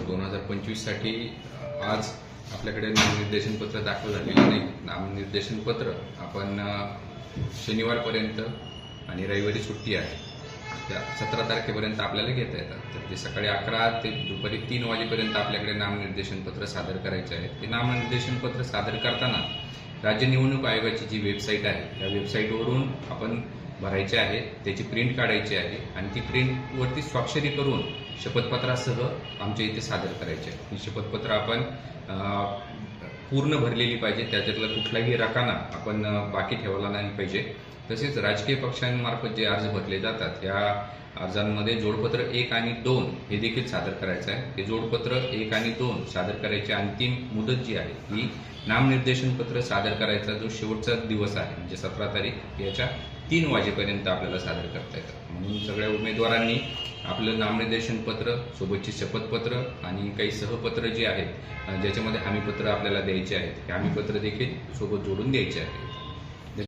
2025साठी आज आपल्याकडे नामनिर्देशन पत्र दाखल झालेलं नाही. नामनिर्देशन पत्र आपण शनिवारपर्यंत आणि रविवारी सुट्टी आहे त्या 17 तारखेपर्यंत आपल्याला घेता येतात. तर ते सकाळी 11 ते दुपारी 3 वाजेपर्यंत आपल्याकडे नामनिर्देशन पत्र सादर करायचे आहे. ते नामनिर्देशन पत्र सादर करताना राज्य निवडणूक आयोगाची जी वेबसाईट आहे त्या वेबसाईटवरून आपण भरायचे आहे, त्याची प्रिंट काढायची आहे आणि ती प्रिंटवरती स्वाक्षरी करून शपथपत्रासह आमच्या इथे सादर करायचे आहे. ही शपथपत्र आपण पूर्ण भरलेली पाहिजे, त्याच्यातला कुठलाही रकाना आपण बाकी ठेवला नाही पाहिजे. तसेच राजकीय पक्षांमार्फत जे अर्ज भरले जातात या अर्जांमध्ये जोडपत्र 1 आणि 2 हे देखील सादर करायचं आहे. हे जोडपत्र 1 आणि 2 सादर करायची अंतिम मुदत जी आहे ही नामनिर्देशन पत्र सादर करायचा जो शेवटचा दिवस आहे म्हणजे 17 तारीख याच्या 3 वाजेपर्यंत आपल्याला सादर करता येतं. म्हणून सगळ्या उमेदवारांनी आपलं नामनिर्देशन पत्र सोबतची शपथपत्र आणि काही सहपत्र जे आहेत ज्याच्यामध्ये हमीपत्र आपल्याला द्यायचे आहेत हे हमीपत्र देखील सोबत जोडून द्यायचे आहे.